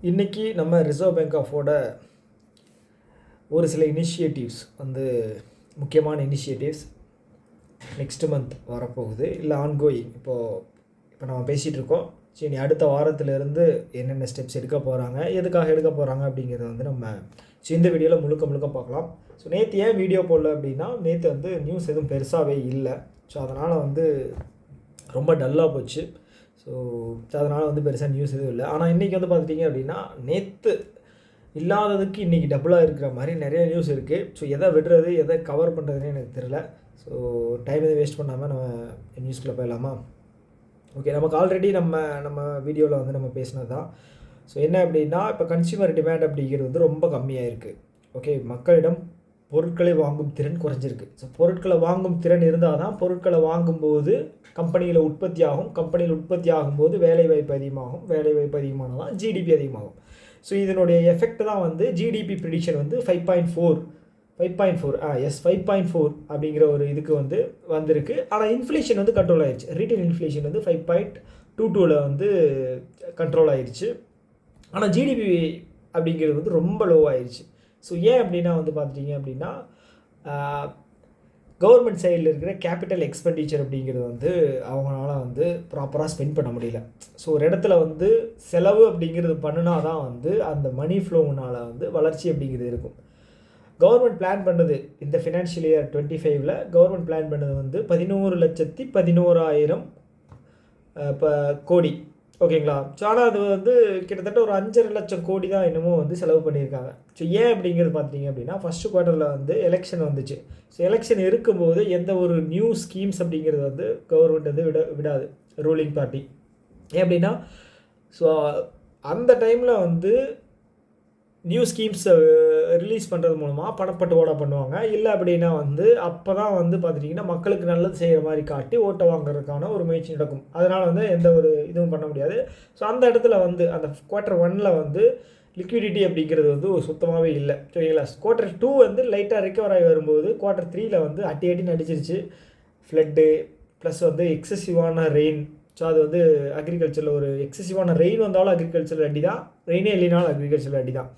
இன்றைக்கி நம்ம reserve bank ஆஃபோட ஒரு சில இனிஷியேட்டிவ்ஸ் முக்கியமான இனிஷியேட்டிவ்ஸ் நெக்ஸ்ட்டு மந்த் வரப்போகுது, இல்லை ஆன்கோயிங். இப்போ நம்ம பேசிகிட்டு இருக்கோம். சரி, அடுத்த வாரத்திலேருந்து என்னென்ன ஸ்டெப்ஸ் எடுக்க போகிறாங்க, எதுக்காக எடுக்க போகிறாங்க அப்படிங்கிறத நம்ம இந்த வீடியோவில் முழுக்க பார்க்கலாம். ஸோ நேற்று ஏன் வீடியோ போடல அப்படின்னா, நேற்று நியூஸ் எதுவும் பெருசாகவே இல்லை. ஸோ அதனால் ரொம்ப டல்லாக போச்சு. ஸோ அதனால் பெருசாக நியூஸ் எதுவும் இல்லை. ஆனால் இன்றைக்கி பார்த்துட்டிங்க அப்படின்னா, நேற்று இல்லாததுக்கு இன்றைக்கி டபுளாக இருக்கிற மாதிரி நிறைய நியூஸ் இருக்குது. ஸோ எதை விடுறது, எதை கவர் பண்ணுறதுனே எனக்கு தெரியல. ஸோ டைம் எதுவும் வேஸ்ட் பண்ணாமல் நம்ம நியூஸ்குள்ளே போயிடலாமா? ஓகே, நமக்கு ஆல்ரெடி நம்ம வீடியோவில் நம்ம பேசினது தான். ஸோ என்ன அப்படின்னா, இப்போ கன்சியூமர் டிமாண்ட் அப்படிங்கிறது ரொம்ப கம்மியாக இருக்குது. ஓகே, மக்களிடம் பொருட்களை வாங்கும் திறன் குறைஞ்சிருக்கு. ஸோ பொருட்களை வாங்கும் திறன் இருந்தால் தான் பொருட்களை வாங்கும்போது கம்பெனியில் உற்பத்தி ஆகும். கம்பெனியில் உற்பத்தி ஆகும்போது வேலைவாய்ப்பு அதிகமாகும். வேலைவாய்ப்பு அதிகமானால் தான் ஜிடிபி அதிகமாகும். ஸோ இதனுடைய எஃபெக்ட் தான் ஜிடிபி ப்ரிடிக்ஷன் 5.4 அப்படிங்கிற ஒரு இதுக்கு வந்திருக்கு. ஆனால் இன்ஃப்ளேஷன் கண்ட்ரோல் ஆயிடுச்சு. ரீட்டைல் இன்ஃப்ளேஷன் 5.22 கண்ட்ரோல் ஆயிடுச்சு. ஆனால் ஜிடிபி அப்படிங்கிறது ரொம்ப லோ ஆயிடுச்சு. ஸோ ஏன் அப்படின்னா பார்த்துட்டிங்க அப்படின்னா, கவர்மெண்ட் சைடில் இருக்கிற கேபிட்டல் எக்ஸ்பெண்டிச்சர் அப்படிங்கிறது அவங்களால ப்ராப்பராக ஸ்பெண்ட் பண்ண முடியல. ஸோ ஒரு இடத்துல செலவு அப்படிங்கிறது பண்ணினா தான் அந்த மணி ஃப்ளோனால் வளர்ச்சி அப்படிங்கிறது இருக்கும். கவர்மெண்ட் பிளான் பண்ணது இந்த ஃபினான்ஷியல் இயர் 25ல் கவர்மெண்ட் பிளான் பண்ணது 11,11,000 இப்போ கோடி. ஓகேங்களா? ஸோ ஆனால் அது கிட்டத்தட்ட ஒரு 5.5 லட்சம் கோடி தான் இன்னமும் செலவு பண்ணியிருக்காங்க. ஸோ ஏன் அப்படிங்கிறது பார்த்தீங்க அப்படின்னா, ஃபஸ்ட்டு குவார்ட்டரில் எலெக்ஷன் வந்துச்சு. ஸோ எலெக்ஷன் இருக்கும்போது எந்த ஒரு நியூ ஸ்கீம்ஸ் அப்படிங்கிறது கவர்மெண்ட் விடாது, ரூலிங் பார்ட்டி. ஏன் அப்படின்னா, ஸோ அந்த டைமில் நியூ ஸ்கீம்ஸை ரிலீஸ் பண்ணுறது மூலமாக பணப்பட்டுவாடா பண்ணுவாங்க. இல்லை அப்படின்னா அப்போ தான் பார்த்துட்டிங்கன்னா மக்களுக்கு நல்லது செய்கிற மாதிரி காட்டி ஓட்டை வாங்குறதுக்கான ஒரு முயற்சி நடக்கும். அதனால் எந்த ஒரு இதுவும் பண்ண முடியாது. ஸோ அந்த இடத்துல அந்த குவார்ட்டர் 1ல் லிக்விடிட்டி அப்படிங்கிறது சுத்தமாகவே இல்லை. சரிங்களா? குவார்ட்டர் 2 லைட்டாக ரிகவர் ஆகி வரும்போது குவார்ட்டர் 3ல் அட்டின்னு அடிச்சிருச்சு. ஃப்ளட்டு ப்ளஸ் எக்ஸசிவான ரெயின். ஸோ அது அக்ரிகல்ச்சரில் ஒரு எக்ஸசிவான ரெயின் வந்தாலும் அக்ரிகல்ச்சரில் அடி தான், ரெயினே இல்லைனாலும் அக்ரிகல்ச்சரில் அடி தான்.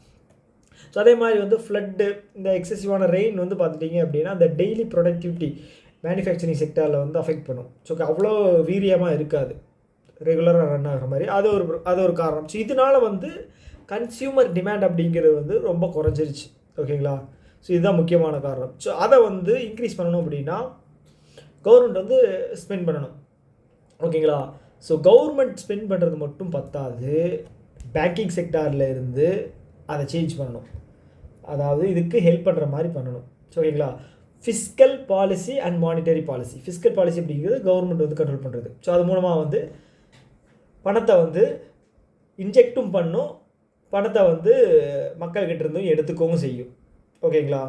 ஸோ அதே மாதிரி ஃப்ளட்டு, இந்த எக்ஸசிவான ரெயின் பார்த்துட்டிங்க அப்படின்னா அந்த டெய்லி ப்ரொடக்டிவிட்டி மேனுஃபேக்சரிங் செக்டாரில் அஃபெக்ட் பண்ணும். ஸோ அவ்வளோ வீரியமாக இருக்காது, ரெகுலராக ரன் ஆகிற மாதிரி. அது ஒரு காரணம். ஸோ இதனால் கன்சியூமர் டிமாண்ட் அப்படிங்கிறது ரொம்ப குறைஞ்சிருச்சு. ஓகேங்களா? ஸோ இதுதான் முக்கியமான காரணம். ஸோ அதை இன்க்ரீஸ் பண்ணணும் அப்படின்னா கவர்மெண்ட் ஸ்பெண்ட் பண்ணணும். ஓகேங்களா? ஸோ கவர்மெண்ட் ஸ்பெண்ட் பண்ணுறது மட்டும் பத்தாது, பேங்கிங் செக்டாரில் இருந்து அதை சேஞ்ச் பண்ணணும். அதாவது இதுக்கு ஹெல்ப் பண்ணுற மாதிரி பண்ணணும். ஓகேங்களா? Fiscal policy and monetary policy. Fiscal policy அப்படிங்கிறது கவர்மெண்ட் கண்ட்ரோல் பண்ணுறது. ஸோ அது மூலமாக பணத்தை இன்ஜெக்டும் பண்ணும், பணத்தை மக்கள்கிட்ட இருந்தும் எடுத்துக்கவும் செய்யும். ஓகேங்களா?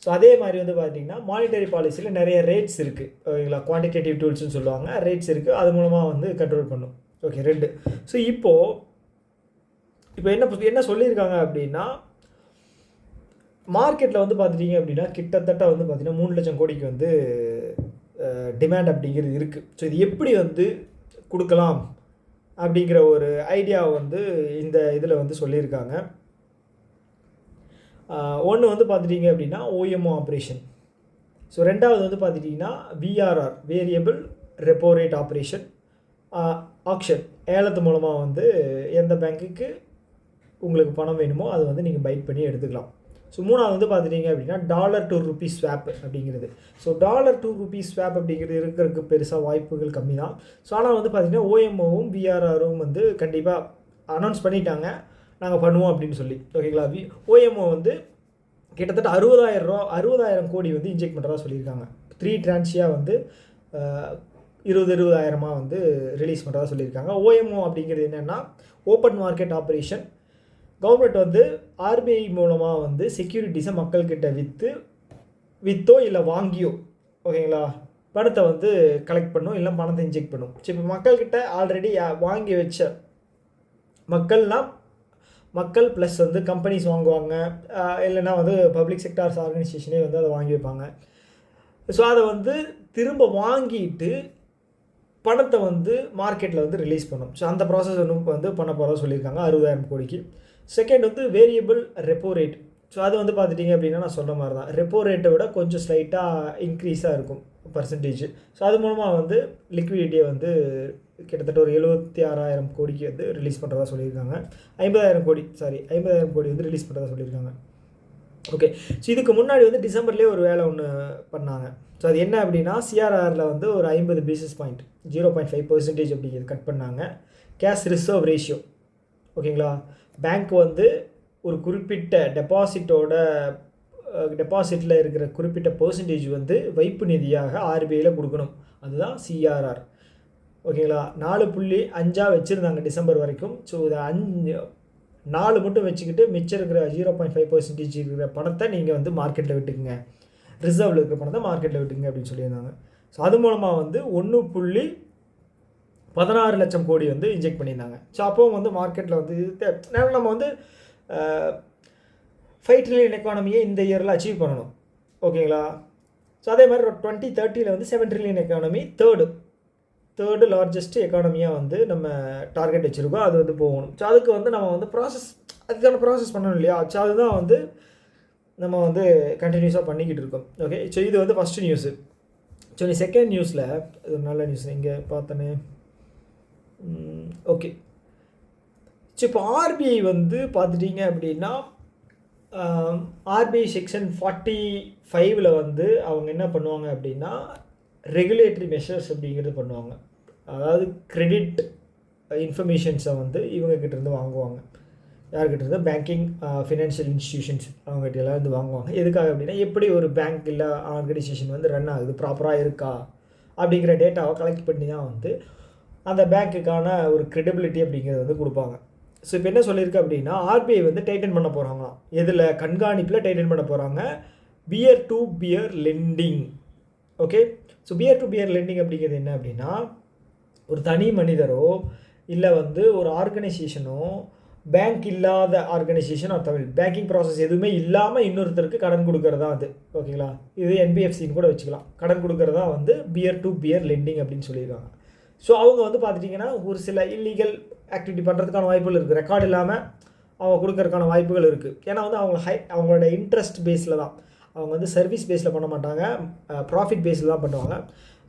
ஸோ அதே மாதிரி பார்த்தீங்கன்னா மானிட்டரி பாலிசியில் நிறைய ரேட்ஸ் இருக்குது. ஓகேங்களா? குவான்டிடேட்டிவ் டூல்ஸ்னு சொல்லுவாங்க, ரேட்ஸ் இருக்குது. அது மூலமாக கண்ட்ரோல் பண்ணும். ஓகே, 2. ஸோ இப்போ என்ன சொல்லியிருக்காங்க அப்படின்னா, மார்க்கெட்டில் பார்த்துட்டிங்க அப்படின்னா கிட்டத்தட்ட பார்த்தீங்கன்னா 3 லட்சம் கோடிக்கு டிமாண்ட் அப்படிங்கிறது இருக்குது. ஸோ இது எப்படி கொடுக்கலாம் அப்படிங்கிற ஒரு ஐடியா இந்த இதில் சொல்லியிருக்காங்க. ஒன்று பார்த்துட்டிங்க அப்படின்னா ஓஎம்ஓ ஆப்ரேஷன். ஸோ ரெண்டாவது பார்த்துட்டிங்கன்னா VRR, variable repo rate operation, auction, ஏலத்து மூலமாக எந்த பேங்க்குக்கு உங்களுக்கு பணம் வேணுமோ அது நீங்கள் பைட் பண்ணி எடுத்துக்கலாம். ஸோ மூணாவது பார்த்துட்டிங்க அப்படின்னா $1 to rupee ஸ்வாப் அப்படிங்கிறது. ஸோ $1 to rupee ஸ்வாப் அப்படிங்கிறது இருக்கிறதுக்கு பெருசாக வாய்ப்புகள் கம்மி தான். ஸோ ஆனால் பார்த்தீங்கன்னா ஓஎம்ஓவும் விஆர்ஆரும் கண்டிப்பாக அனௌன்ஸ் பண்ணிட்டாங்க, நாங்கள் பண்ணுவோம் அப்படின்னு சொல்லி. ஓகேங்களா? ஓஎம்ஓ கிட்டத்தட்ட 60,000 கோடி இன்ஜெக்ட் பண்ணுறதா சொல்லியிருக்காங்க. 3 டிரான்ச்சியாக 20,000 ரிலீஸ் பண்ணுறதா சொல்லியிருக்காங்க. ஓஎம்ஓ அப்படிங்கிறது என்னென்னா open market operation. Government RBI மூலமாக செக்யூரிட்டிஸை மக்கள்கிட்ட விற்றோ இல்லை வாங்கியோ, ஓகேங்களா, பணத்தை கலெக்ட் பண்ணும், இல்லை பணத்தை இன்ஜெக்ட் பண்ணும். ஸோ இப்போ மக்கள்கிட்ட ஆல்ரெடி வாங்கி வச்ச மக்கள் ப்ளஸ் கம்பெனிஸ் வாங்குவாங்க, இல்லைன்னா பப்ளிக் செக்டார்ஸ் ஆர்கனைசேஷனே அதை வாங்கி வைப்பாங்க. ஸோ அதை திரும்ப வாங்கிட்டு பணத்தை மார்க்கெட்டில் ரிலீஸ் பண்ணும். ஸோ அந்த ப்ராசஸ் பண்ண போகிறதா சொல்லியிருக்காங்க 60,000 கோடிக்கு. செகண்ட் வந்து வேரியபிள் ரெப்போ ரேட். ஸோ அது வந்து பார்த்துட்டிங்க அப்படின்னா நான் சொல்கிற மாதிரி தான், ரெப்போ ரேட்டை விட கொஞ்சம் ஸ்லைட்டாக இன்க்ரீஸாக இருக்கும் பர்சன்டேஜ். ஸோ அது மூலமாக வந்து லிக்விடிட்டியை வந்து கிட்டத்தட்ட ஒரு 76,000 கோடிக்கு வந்து ரிலீஸ் பண்ணுறதா சொல்லியிருக்காங்க. 50,000 கோடி வந்து ரிலீஸ் பண்ணுறதா சொல்லியிருக்காங்க. ஓகே. ஸோ இதுக்கு முன்னாடி வந்து டிசம்பர்லேயே ஒரு வேலை ஒன்று பண்ணாங்க. ஸோ அது என்ன அப்படின்னா சிஆர்ஆரில் வந்து ஒரு 50 பேசிஸ் பாயிண்ட் 0.5% அப்படிங்கிறது கட் பண்ணாங்க. கேஷ் ரிசர்வ் ரேஷியோ, ஓகேங்களா, பேங்க் வந்து ஒரு குறிப்பிட்ட டெபாசிட்டில் இருக்கிற குறிப்பிட்ட பர்சன்டேஜ் வந்து வைப்பு நிதியாக ஆர்பிஐயில் கொடுக்கணும். அதுதான் சிஆர்ஆர், ஓகேங்களா. 4.5 வச்சுருந்தாங்க டிசம்பர் வரைக்கும். ஸோ இதை 4 மட்டும் வச்சுக்கிட்டு மிச்சம் இருக்கிற 0.5% இருக்கிற பணத்தை நீங்கள் வந்து மார்க்கெட்டில் விட்டுக்குங்க, ரிசர்வில் இருக்கிற பணத்தை மார்க்கெட்டில் விட்டுக்குங்க அப்படின்னு சொல்லியிருந்தாங்க. ஸோ அது மூலமாக வந்து 1.16 லட்சம் கோடி வந்து இன்ஜெக்ட் பண்ணியிருந்தாங்க. ஸோ அப்போவும் வந்து மார்க்கெட்டில் வந்து நம்ம வந்து 5 ட்ரில்லியன் எக்கானமியை இந்த இயரில் அச்சீவ் பண்ணணும், ஓகேங்களா. ஸோ அதே மாதிரி 2030 வந்து 7 ட்ரில்லியன் எக்கானமி, தேர்டு லார்ஜஸ்ட் எக்கானமியாக வந்து நம்ம டார்கெட் வச்சுருக்கோம். அது வந்து போகணும். ஸோ அதுக்கு வந்து நம்ம வந்து அதுக்கான ப்ராசஸ் பண்ணணும் இல்லையா. ஸோ அதுதான் வந்து நம்ம வந்து கண்டினியூஸாக பண்ணிக்கிட்டு இருக்கோம். ஓகே. ஸோ இது வந்து ஃபஸ்ட்டு நியூஸு. ஸோ நீ செகண்ட் நியூஸில் இது ஒரு நல்ல நியூஸ் இங்கே பார்த்தனே. ஓகே. ஸோ இப்போ ஆர்பிஐ வந்து பார்த்துட்டிங்க அப்படின்னா ஆர்பிஐ செக்ஷன் 45 வந்து அவங்க என்ன பண்ணுவாங்க அப்படின்னா ரெகுலேட்டரி மெஷர்ஸ் அப்படிங்கிறது பண்ணுவாங்க. அதாவது கிரெடிட் இன்ஃபர்மேஷன்ஸை வந்து இவங்ககிட்டேருந்து வாங்குவாங்க. யார்கிட்ட? பேங்கிங் ஃபினான்ஷியல் இன்ஸ்டிடியூஷன்ஸ் அவங்ககிட்ட எல்லாம் வந்து வாங்குவாங்க. எதுக்காக அப்படின்னா எப்படி ஒரு பேங்க் இல்லை ஆர்கனைசேஷன் வந்து ரன் ஆகுது, ப்ராப்பராக இருக்கா அப்படிங்கிற டேட்டாவை கலெக்ட் பண்ணி தான் வந்து அந்த பேங்க்குக்கான ஒரு கிரெடிபிலிட்டி அப்படிங்கிறத வந்து கொடுப்பாங்க. ஸோ இப்போ என்ன சொல்லியிருக்கு அப்படின்னா ஆர்பிஐ வந்து டைட்டன் பண்ண போகிறாங்களாம். எதில்? கண்காணிப்பில் டைட்டன் பண்ண போகிறாங்க. Peer to peer lending. Okay. So peer to peer lending அப்படிங்கிறது என்ன அப்படின்னா ஒரு தனி மனிதரோ இல்லை வந்து ஒரு ஆர்கனைசேஷனோ பேங்க் இல்லாத ஆர்கனைசேஷன் தமிழ் பேங்கிங் ப்ராசஸ் எதுவுமே இல்லாமல் இன்னொருத்தருக்கு கடன் கொடுக்கறதா அது, ஓகேங்களா. இது என்பிஎஃப்சின்னு கூட வச்சுக்கலாம். கடன் கொடுக்கறதா வந்து பியர் டு பியர் லெண்டிங் அப்படின்னு சொல்லியிருக்காங்க. ஸோ அவங்க வந்து பார்த்துட்டிங்கன்னா ஒரு சில இல்லீகல் ஆக்டிவிட்டி பண்ணுறதுக்கான வாய்ப்புகள் இருக்குது. ரெக்கார்டு இல்லாமல் அவங்க கொடுக்கறதுக்கான வாய்ப்புகள் இருக்குது. ஏன்னா வந்து அவங்களோட இன்ட்ரெஸ்ட் பேஸில் தான், அவங்க வந்து சர்வீஸ் பேஸில் பண்ண மாட்டாங்க, ப்ராஃபிட் பேஸில் தான் பண்ணுவாங்க.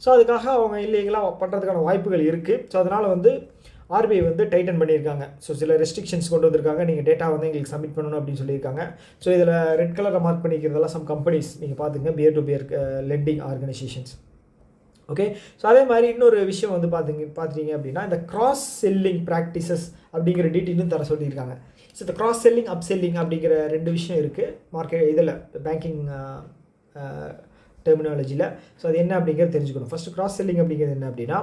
ஸோ அதுக்காக அவங்க இல்லீகலாக பண்ணுறதுக்கான வாய்ப்புகள் இருக்குது. ஸோ அதனால் வந்து ஆர்பிஐ வந்து டைட்டன் பண்ணியிருக்காங்க. ஸோ சில ரெஸ்ட்ரிக்ஷன்ஸ் கொண்டு வந்திருக்காங்க. நீங்கள் டேட்டா வந்து எங்களுக்கு சப்மிட் பண்ணணும் அப்படின்னு சொல்லியிருக்காங்க. ஸோ இதில் ரெட் கலரில் மார்க் பண்ணிக்கிறதெல்லாம் சம் கம்பெனிஸ் நீங்கள் பார்த்துங்க, peer to peer lending organisations. Okay. So அதே மாதிரி இன்னொரு விஷயம் வந்து பார்த்துட்டிங்க அப்படின்னா இந்த கிராஸ் செல்லிங் ப்ராக்டிசஸ் அப்படிங்கிற டீட்டெயிலும் தர சொல்லியிருக்காங்க. ஸோ இந்த கிராஸ் செல்லிங் அப் செல்லிங் அப்படிங்கிற 2 விஷயம் இருக்குது மார்க்கெட் இதில் பேங்கிங் டெர்மினாலஜியில். ஸோ அது என்ன அப்படிங்கிறது தெரிஞ்சுக்கணும். ஃபஸ்ட்டு கிராஸ் செல்லிங் அப்படிங்கிறது என்ன அப்படின்னா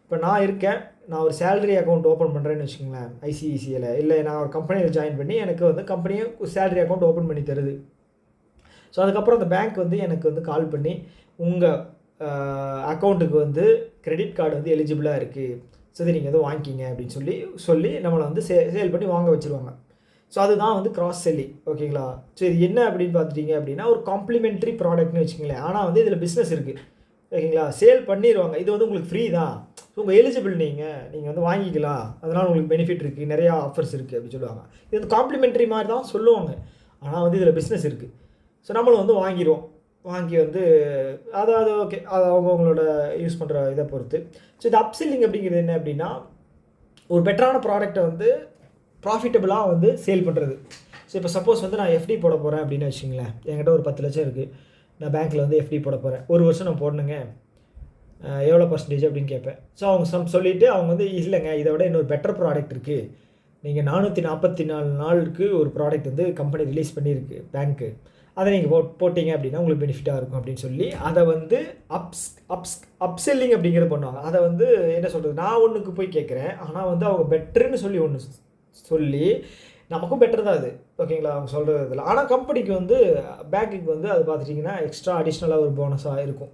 இப்போ நான் ஒரு சேலரி அக்கௌண்ட் ஓப்பன் பண்ணுறேன்னு வச்சுக்கோங்களேன் ஐசிஐசிஐயில், இல்லை நான் ஒரு கம்பெனியில் ஜாயின் பண்ணி எனக்கு வந்து கம்பெனியை ஒரு சேலரி அக்கௌண்ட் ஓப்பன் பண்ணி தருது. ஸோ அதுக்கப்புறம் அந்த பேங்க் வந்து எனக்கு வந்து கால் பண்ணி உங்கள் அக்கௌண்ட்டுக்கு வந்து கிரெடிட் கார்டு வந்து எலிஜிபிளாக இருக்குது, சரி நீங்கள் எதுவும் வாங்கிக்கிங்க அப்படின்னு சொல்லி நம்மளை வந்து சேல் பண்ணி வாங்க வச்சுருவாங்க. ஸோ அதுதான் வந்து கிராஸ் செல்லிங், ஓகேங்களா. ஸோ இது என்ன அப்படின்னு பார்த்துட்டிங்க அப்படின்னா ஒரு காம்ப்ளிமெண்ட்ரி ப்ராடக்ட்னு வச்சுக்கோங்களேன். ஆனால் வந்து இதில் பிஸ்னஸ் இருக்குது, ஓகேங்களா. சேல் பண்ணிடுவாங்க, இது வந்து உங்களுக்கு ஃப்ரீ தான், உங்கள் எலிஜிபிள் நீங்கள் வந்து வாங்கிக்கலாம், அதனால் உங்களுக்கு பெனிஃபிட் இருக்குது, நிறையா ஆஃபர்ஸ் இருக்குது அப்படின்னு சொல்லுவாங்க. இது வந்து காம்ப்ளிமெண்ட்ரி மாதிரி தான் சொல்லுவாங்க, ஆனால் வந்து இதில் பிஸ்னஸ் இருக்குது. ஸோ நம்மளும் வந்து வாங்கி வந்து அதாவது ஓகே அது அவங்களோட யூஸ் பண்ணுற இதை பொறுத்து. ஸோ இது அப்செல்லிங் அப்படிங்கிறது என்ன அப்படின்னா ஒரு பெட்டரான ப்ராடக்டை வந்து ப்ராஃபிட்டபுளாக வந்து சேல் பண்ணுறது. ஸோ இப்போ சப்போஸ் வந்து நான் எஃப்டி போட போகிறேன் அப்படின்னு வச்சுங்களேன், என்கிட்ட ஒரு 10 லட்சம் இருக்குது, நான் பேங்க்கில் வந்து எஃப்டி போட போகிறேன், ஒரு வருஷம் நான் போடணுங்க, எவ்வளோ பர்சன்டேஜ் அப்படின்னு கேட்பேன். ஸோ அவங்க சொல்லிவிட்டு அவங்க வந்து இல்லைங்க இதை விட இன்னொரு பெட்டர் ப்ராடக்ட் இருக்குது, நீங்கள் 444 நாளுக்கு ஒரு ப்ராடக்ட் வந்து கம்பெனி ரிலீஸ் பண்ணியிருக்கு பேங்க்கு, அதை நீங்கள் போட்டிங்க அப்படின்னா உங்களுக்கு பெனிஃபிட்டாக இருக்கும் அப்படின்னு சொல்லி அதை வந்து அப்செல்லிங் அப்படிங்கிறது பண்ணுவாங்க. அதை வந்து என்ன சொல்கிறது, நான் ஒன்றுக்கு போய் கேட்குறேன், ஆனால் வந்து அவங்க பெட்டர்னு சொல்லி நமக்கும் பெட்டர் தான் அது, ஓகேங்களா, அவங்க சொல்கிறதுல. ஆனால் கம்பெனிக்கு வந்து பேங்க்குக்கு வந்து அது பார்த்துட்டிங்கன்னா எக்ஸ்ட்ரா அடிஷ்னலாக ஒரு போனஸாக இருக்கும்,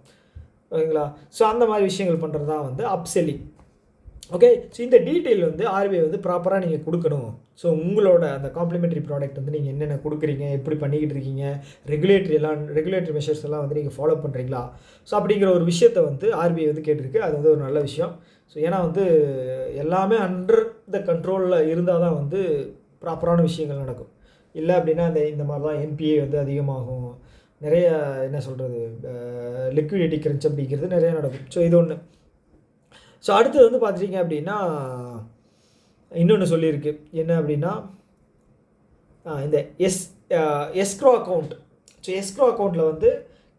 ஓகேங்களா. ஸோ அந்த மாதிரி விஷயங்கள் பண்ணுறது தான் வந்து அப்செல்லிங். ஓகே. ஸோ இந்த டீட்டெயில் வந்து ஆர்பிஐ வந்து ப்ராப்பராக நீங்கள் கொடுக்கணும். ஸோ உங்களோட அந்த காம்ப்ளிமெண்ட்ரி ப்ராடக்ட் வந்து நீங்கள் என்னென்ன கொடுக்குறீங்க, எப்படி பண்ணிக்கிட்டு இருக்கீங்க, ரெகுலேட்டரி மெஷர்ஸ் எல்லாம் வந்து நீங்கள் ஃபாலோ பண்ணுறீங்களா, ஸோ அப்படிங்கிற ஒரு விஷயத்தை வந்து ஆர்பிஐ வந்து கேட்டிருக்கு. அது வந்து ஒரு நல்ல விஷயம். ஸோ ஏன்னா வந்து எல்லாமே அண்டர் த கண்ட்ரோலில் இருந்தால் தான் வந்து ப்ராப்பரான விஷயங்கள் நடக்கும். இல்லை அப்படின்னா இந்த மாதிரி தான் என்பிஏ வந்து அதிகமாகும், நிறைய என்ன சொல்கிறது, லிக்விடிட்டி கிரன்ச் அப்படிங்கிறது நிறைய நடக்கும். ஸோ இது ஒன்று. ஸோ அடுத்தது வந்து பார்த்துட்டிங்க அப்படின்னா இன்னொன்று சொல்லியிருக்கு, என்ன அப்படின்னா இந்த எஸ்க்ரோ அக்கௌண்ட். ஸோ எஸ்க்ரோ அக்கௌண்ட்டில் வந்து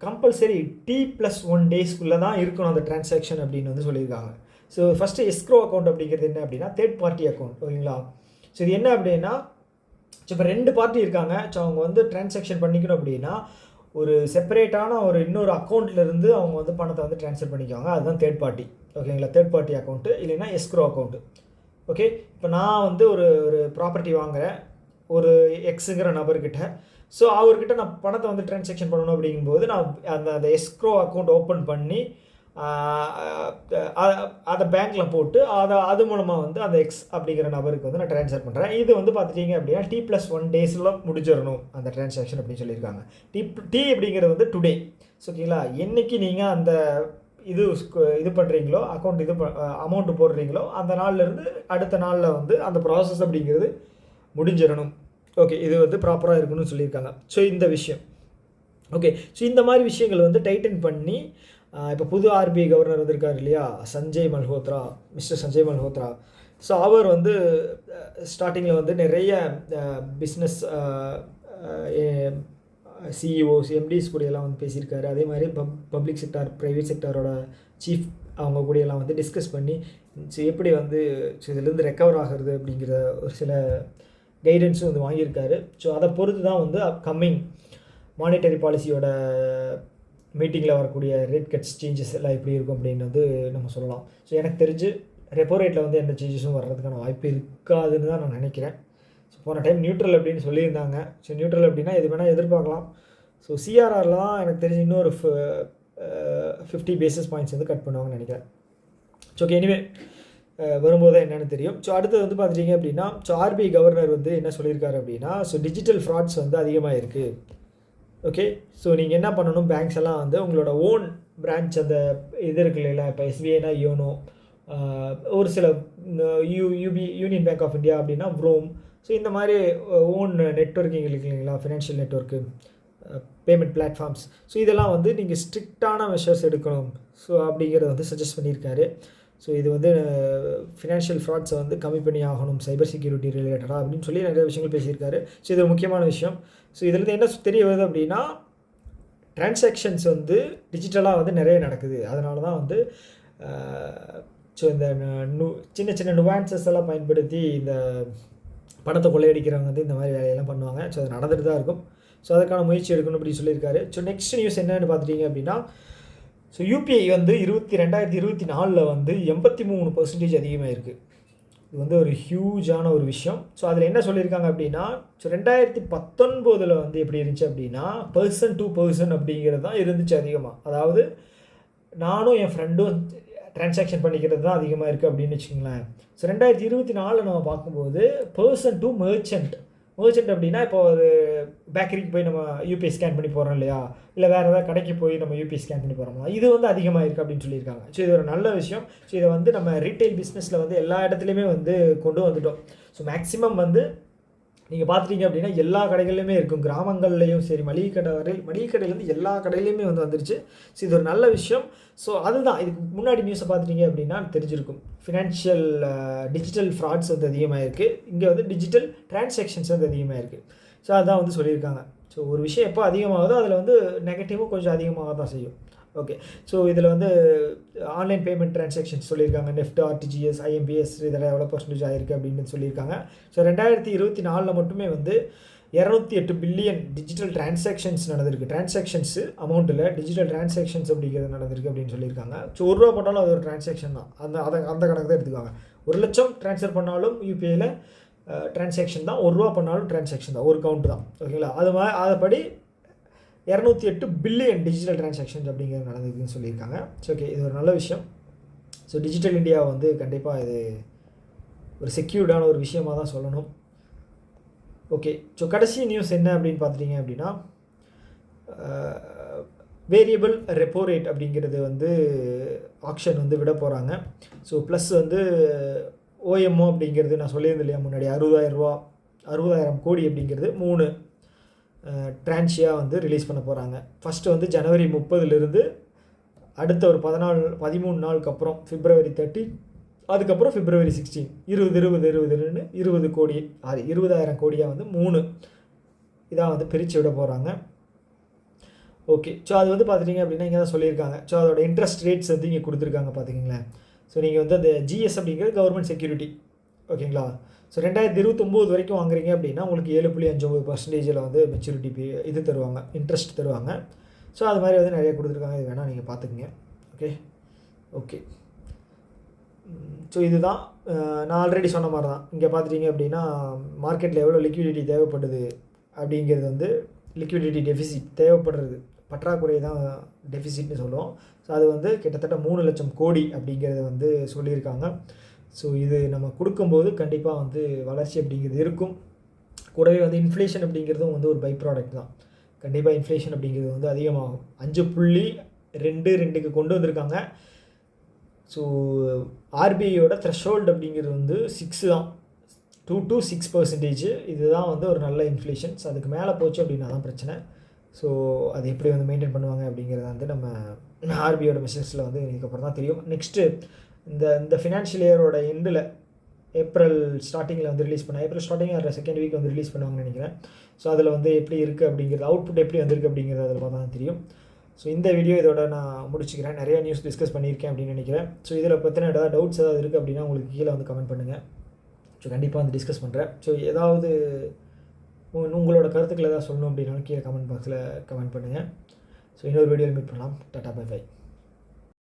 கம்பல்சரி T+1 டேஸ்க்குள்ளே தான் இருக்கணும் அந்த டிரான்சாக்ஷன் அப்படின்னு வந்து சொல்லியிருக்காங்க. ஸோ ஃபஸ்ட்டு எஸ்க்ரோ அக்கௌண்ட் அப்படிங்கிறது என்ன அப்படின்னா தேர்ட் பார்ட்டி அக்கௌண்ட், ஓகேங்களா. ஸோ இது என்ன அப்படின்னா, ஸோ இப்போ 2 பார்ட்டி இருக்காங்க. ஸோ அவங்க வந்து டிரான்சாக்ஷன் பண்ணிக்கணும் அப்படின்னா ஒரு செப்பரேட்டான ஒரு இன்னொரு அக்கௌண்ட்லேருந்து அவங்க வந்து பணத்தை வந்து ட்ரான்ஸ்ஃபர் பண்ணிக்குவாங்க. அதுதான் தேர்ட் பார்ட்டி, ஓகேங்களா. தேர்ட் பார்ட்டி அக்கௌண்ட்டு இல்லைன்னா எஸ்க்ரோ அக்கௌண்ட்டு. ஓகே, இப்போ நான் வந்து ஒரு ப்ராப்பர்ட்டி வாங்குகிறேன் ஒரு எக்ஸுங்கிற நபர்கிட்ட. ஸோ அவர்கிட்ட நான் பணத்தை வந்து ட்ரான்சாக்ஷன் பண்ணணும் அப்படிங்கும்போது நான் அந்த எஸ்க்ரோ அக்கௌண்ட் ஓப்பன் பண்ணி அதை பேங்க்கில் போட்டு அது மூலமாக வந்து அந்த எக்ஸ் அப்படிங்கிற நபருக்கு வந்து நான் ட்ரான்ஸ்ஃபர் பண்ணுறேன். இது வந்து பார்த்துட்டிங்க அப்படின்னா T+1 டேஸில் முடிச்சிடணும் அந்த ட்ரான்சாக்ஷன் அப்படின்னு சொல்லியிருக்காங்க. டி அப்படிங்கிறது வந்து டுடே. ஸோ ஓகேங்களா, என்றைக்கு நீங்கள் அந்த இது பண்ணுறீங்களோ, அக்கௌண்ட் அமௌண்ட்டு போடுறீங்களோ அந்த நாள்லேருந்து அடுத்த நாளில் வந்து அந்த ப்ராசஸ் அப்படிங்கிறது முடிஞ்சிடணும். ஓகே, இது வந்து ப்ராப்பராக இருக்கணும்னு சொல்லியிருக்காங்க. ஸோ இந்த விஷயம் ஓகே. ஸோ இந்த மாதிரி விஷயங்கள் வந்து டைட்டன் பண்ணி இப்போ புது ஆர்பிஐ கவர்னர் வந்திருக்கார் இல்லையா, மிஸ்டர் சஞ்சய் மல்ஹோத்ரா. ஸோ அவர் வந்து ஸ்டார்டிங்கில் வந்து நிறைய பிஸ்னஸ் சிஇஓஸ் எம்டிஸ் கூடியெல்லாம் வந்து பேசியிருக்காரு. அதே மாதிரி பப்ளிக் செக்டார் ப்ரைவேட் செக்டாரோட சீஃப் அவங்க கூடியெல்லாம் வந்து டிஸ்கஸ் பண்ணி ஸோ எப்படி வந்து ஸோ இதிலேருந்து ரெக்கவர் ஆகிறது அப்படிங்கிற ஒரு சில கைடன்ஸும் வந்து வாங்கியிருக்காரு. ஸோ அதை பொறுத்து தான் வந்து கம்மிங் மானிட்டரி பாலிசியோட மீட்டிங்கில் வரக்கூடிய ரேட் கட்ஸ் சேஞ்சஸ் எல்லாம் எப்படி இருக்கும் அப்படின்னு வந்து நம்ம சொல்லலாம். ஸோ எனக்கு தெரிஞ்சு ரெப்போ ரேட்டில் வந்து எந்த சேஞ்சஸும் வர்றதுக்கான வாய்ப்பு இருக்காதுன்னு தான் நான் நினைக்கிறேன். ஸோ போன டைம் நியூட்ரல் அப்படின்னு சொல்லியிருந்தாங்க. ஸோ நியூட்ரல் அப்படின்னா எது வேணால் எதிர்பார்க்கலாம். ஸோ சிஆர்ஆர்லாம் எனக்கு தெரிஞ்சு இன்னொரு 50 பேசிஸ் பாயிண்ட்ஸ் வந்து கட் பண்ணுவாங்கன்னு நினைக்கிறேன். ஸோ ஓகே, எனிவே வரும்போது தான் என்னென்னு தெரியும். ஸோ அடுத்தது வந்து பார்த்துட்டிங்க அப்படின்னா ஸோ ஆர்பிஐ கவர்னர் வந்து என்ன சொல்லியிருக்காரு அப்படின்னா ஸோ டிஜிட்டல் ஃப்ராட்ஸ் வந்து அதிகமாக இருக்குது. ஓகே, ஸோ நீங்கள் என்ன பண்ணணும், பேங்க்ஸ் எல்லாம் வந்து உங்களோட ஓன் பிரான்ச் அந்த இது இருக்கு இல்லைங்களா, இப்போ எஸ்பிஐனா யோனோ, ஒரு சில யூனியன் பேங்க் ஆஃப் இந்தியா அப்படின்னா வ்ரோம். ஸோ இந்த மாதிரி ஓன் நெட்வொர்க்கிங் இருக்கு இல்லைங்களா, financial network, payment platforms. So இதெல்லாம் வந்து நீங்கள் ஸ்ட்ரிக்டான மெஷர்ஸ் எடுக்கணும் ஸோ அப்படிங்கிறத வந்து சஜஸ்ட் பண்ணியிருக்காரு. ஸோ இது வந்து ஃபினான்ஷியல் ஃப்ராட்ஸை வந்து கம்மி பண்ணி ஆகணும் சைபர் செக்யூரிட்டி ரிலேட்டடாக அப்படின்னு சொல்லி நிறைய விஷயங்கள் பேசியிருக்காரு. ஸோ இது ஒரு முக்கியமான விஷயம். ஸோ இதுலேருந்து என்ன தெரிய வருது அப்படின்னா டிரான்சாக்ஷன்ஸ் வந்து டிஜிட்டலாக வந்து நிறைய நடக்குது. அதனால தான் வந்து ஸோ இந்த சின்ன சின்ன நுவான்சஸ் எல்லாம் பயன்படுத்தி இந்த பணத்தை கொள்ளையடிக்கிறவங்க வந்து இந்த மாதிரி வேலையெல்லாம் பண்ணுவாங்க. ஸோ அது நடந்துட்டு தான் இருக்கும். ஸோ அதுக்கான முயற்சி எடுக்கணும் அப்படின்னு சொல்லியிருக்காரு. ஸோ நெக்ஸ்ட் நியூஸ் என்னென்னு பார்த்துட்டிங்க அப்படின்னா ஸோ யூபிஐ வந்து 2024 வந்து 83% அதிகமாக இருக்குது. இது வந்து ஒரு ஹியூஜான ஒரு விஷயம். ஸோ அதில் என்ன சொல்லியிருக்காங்க அப்படின்னா ஸோ 2019 வந்து எப்படி இருந்துச்சு அப்படின்னா பர்சன் டு பர்சன் அப்படிங்கிறது தான் இருந்துச்சு அதிகமாக. அதாவது நானும் என் ஃப்ரெண்டும் ட்ரான்சாக்ஷன் பண்ணிக்கிறது தான் அதிகமாக இருக்குது அப்படின்னு வச்சுக்கோங்களேன். ஸோ 2024 நம்ம பார்க்கும்போது பர்சன் டு மெர்ச்சன்ட் அப்படின்னா இப்போ ஒரு பேக்கரிக்கு போய் நம்ம யூபிஐ ஸ்கேன் பண்ணி போகிறோம் இல்லையா, இல்லை வேறு ஏதாவது கடைக்கு போய் நம்ம யூபிஐ ஸ்கேன் பண்ணி போகிறோம்னா இது வந்து அதிகமாக இருக்குது அப்படின்னு சொல்லியிருக்காங்க. ஸோ இது ஒரு நல்ல விஷயம். ஸோ இதை வந்து நம்ம ரீட்டைல் பிஸ்னஸில் வந்து எல்லா இடத்துலையுமே வந்து கொண்டு வந்துட்டோம். ஸோ மேக்ஸிமம் வந்து நீங்கள் பார்த்துட்டீங்க அப்படின்னா எல்லா கடைகள்லையுமே இருக்கும், கிராமங்கள்லேயும் சரி, மளிகை கடையிலேருந்து எல்லா கடையிலையுமே வந்து வந்துருச்சு. ஸோ இது ஒரு நல்ல விஷயம். ஸோ அதுதான் இதுக்கு முன்னாடி நியூஸை பார்த்துட்டிங்க அப்படின்னா தெரிஞ்சிருக்கும், ஃபினான்ஷியல் டிஜிட்டல் ஃப்ராட்ஸ் வந்து அதிகமாக இருக்குது, இங்கே வந்து டிஜிட்டல் டிரான்சாக்ஷன்ஸ் வந்து அதிகமாக இருக்குது. ஸோ அதுதான் வந்து சொல்லியிருக்காங்க. ஸோ ஒரு விஷயம் எப்போ அதிகமாகுதோ அதில் வந்து நெகட்டிவும் கொஞ்சம் அதிகமாக தான் செய்யும். ஓகே, ஸோ இதில் வந்து ஆன்லைன் பேமெண்ட் ட்ரான்சாக்ஷன்ஸ் சொல்லியிருக்காங்க, நெஃப்ட், ஆர்டிஜிஎஸ், ஐஎம்பிஎஸ் இதெல்லாம் எவ்வளோ பர்சன்டேஜ் ஆகிருக்கு அப்படின்னு சொல்லியிருக்காங்க. ஸோ 2024 மட்டுமே வந்து 208 பில்லியன் டிஜிட்டல் டிரான்சாக்ஷன்ஸ் நடந்திருக்கு. டிரான்சாக்ஷன்ஸு அமௌண்ட்டில் டிஜிட்டல் டிரான்சாக்ஷன்ஸ் அப்படிங்கிறது நடந்திருக்கு அப்படின்னு சொல்லியிருக்காங்க. ஸோ ₹1 போட்டாலும் அது ஒரு டிரான்சாக்ஷன் தான், அந்த கணக்கு தான் எடுத்துக்காங்க. 1 லட்சம் ட்ரான்ஸ்ஃபர் பண்ணாலும் யூபிஐயில் டிரான்சாக்ஷன் தான், ₹1 பண்ணாலும் டிரான்சாக்ஷன் தான், ஒரு கவுண்ட் தான். ஓகேங்களா, அதுபடி 208 பில்லியன் டிஜிட்டல் டிரான்சாக்ஷன்ஸ் அப்படிங்கிறது நடந்ததுன்னு சொல்லியிருக்காங்க. ஸோ ஓகே, இது ஒரு நல்ல விஷயம். ஸோ டிஜிட்டல் இந்தியா வந்து கண்டிப்பாக இது ஒரு செக்யூர்டான ஒரு விஷயமாக தான் சொல்லணும். ஓகே, ஸோ கடைசி நியூஸ் என்ன அப்படின்னு பார்த்துட்டிங்க அப்படின்னா வேரியபிள் ரெப்போ ரேட் அப்படிங்கிறது வந்து ஆக்ஷன் வந்து விட போகிறாங்க. ஸோ ப்ளஸ் வந்து ஓஎம்ஓ அப்படிங்கிறது நான் சொல்லியிருந்தேன் இல்லையா முன்னாடி, 60,000 ரூபா 60,000 கோடி அப்படிங்கிறது 3 ட்ரான்ச்சியாக வந்து ரிலீஸ் பண்ண போகிறாங்க. ஃபஸ்ட்டு வந்து ஜனவரி 30 அடுத்த ஒரு 13 நாளுக்கு அப்புறம் February 30, அதுக்கப்புறம் February 16, 20 கோடி 20,000 கோடியாக வந்து 3 இதாக வந்து பிரித்து விட போகிறாங்க. ஓகே, ஸோ அது வந்து பார்த்துட்டிங்க அப்படின்னா இங்கே தான் சொல்லியிருக்காங்க. ஸோ அதோட இன்ட்ரெஸ்ட் ரேட்ஸ் வந்து இங்கே கொடுத்துருக்காங்க பார்த்துக்கிங்களேன். ஸோ நீங்கள் வந்து அந்த ஜிஎஸ் அப்படிங்கிறது கவர்மெண்ட் செக்யூரிட்டி, ஓகேங்களா. ஸோ 2029 வரைக்கும் வாங்குறீங்க அப்படின்னா உங்களுக்கு 7.59% வந்து மெச்சூரிட்டி இது தருவாங்க, இன்ட்ரெஸ்ட் தருவாங்க. ஸோ அது மாதிரி வந்து நிறைய கொடுத்துருக்காங்க. இது வேணால் நீங்கள் பார்த்துக்குங்க. ஓகே. ஸோ இதுதான் நான் ஆல்ரெடி சொன்ன மாதிரி தான். இங்கே பார்த்துட்டிங்க அப்படின்னா மார்க்கெட்டில் எவ்வளோ லிக்விடிட்டி தேவைப்படுது அப்படிங்கிறது வந்து லிக்விடிட்டி டெஃபிசிட் தேவைப்படுறது, பற்றாக்குறை தான் டெஃபிசிட்னு சொல்லுவோம். ஸோ அது வந்து கிட்டத்தட்ட 3 லட்சம் கோடி அப்படிங்கிறத வந்து சொல்லியிருக்காங்க. ஸோ இது நம்ம கொடுக்கும்போது கண்டிப்பாக வந்து வளர்ச்சி அப்படிங்கிறது இருக்கும். கூடவே வந்து இன்ஃப்ளேஷன் அப்படிங்கிறதும் வந்து ஒரு பை ப்ராடக்ட் தான். கண்டிப்பாக இன்ஃப்ளேஷன் அப்படிங்கிறது வந்து அதிகமாகும். 5.22க்கு கொண்டு வந்திருக்காங்க. ஸோ ஆர்பிஐயோட த்ரெஷ்ஹோல்டு அப்படிங்கிறது வந்து 6 தான், 2 to 6%. இதுதான் வந்து ஒரு நல்ல இன்ஃப்ளேஷன்ஸ். அதுக்கு மேலே போச்சு அப்படின்னா தான் பிரச்சனை. ஸோ அது எப்படி வந்து மெயின்டைன் பண்ணுவாங்க அப்படிங்கிறத வந்து நம்ம ஆர்பிஐயோட மெசேஜில் வந்து இதுக்கப்புறம் தான் தெரியும். நெக்ஸ்ட்டு இந்த ஃபினான்ஷியல் இயரோட எண்டில் ஏப்ரல் ஸ்டார்டிங்கில் வந்து ரிலீஸ் பண்ண, ஏப்ரல் ஸ்டார்டிங் அதில் செகண்ட் வீக் வந்து ரிலீஸ் பண்ணுவாங்கன்னு நினைக்கிறேன். ஸோ அதில் வந்து எப்படி இருக்குது அப்படிங்கிறது, அவுட்புட் எப்படி வந்திருக்கு அப்படிங்கிறது அதில் பார்த்தா தான் தெரியும். ஸோ இந்த வீடியோ இதோட நான் முடிச்சுக்கிறேன். நிறைய நியூஸ் டிஸ்கஸ் பண்ணியிருக்கேன் அப்படின்னு நினைக்கிறேன். ஸோ இதில் பற்றின ஏதாவது டவுட்ஸ் ஏதாவது இருக்குது அப்படின்னா உங்களுக்கு கீழே வந்து கமெண்ட் பண்ணுங்கள். ஸோ கண்டிப்பாக வந்து டிஸ்கஸ் பண்ணுறேன். ஸோ ஏதாவது உங்களோட கருத்துக்கள் ஏதாவது சொல்லணும் அப்படின்னாலும் கீழே கமெண்ட் பாக்ஸில் கமெண்ட் பண்ணுங்கள். ஸோ இன்னொரு வீடியோவில் மீட் பண்ணலாம். Tata, bye by.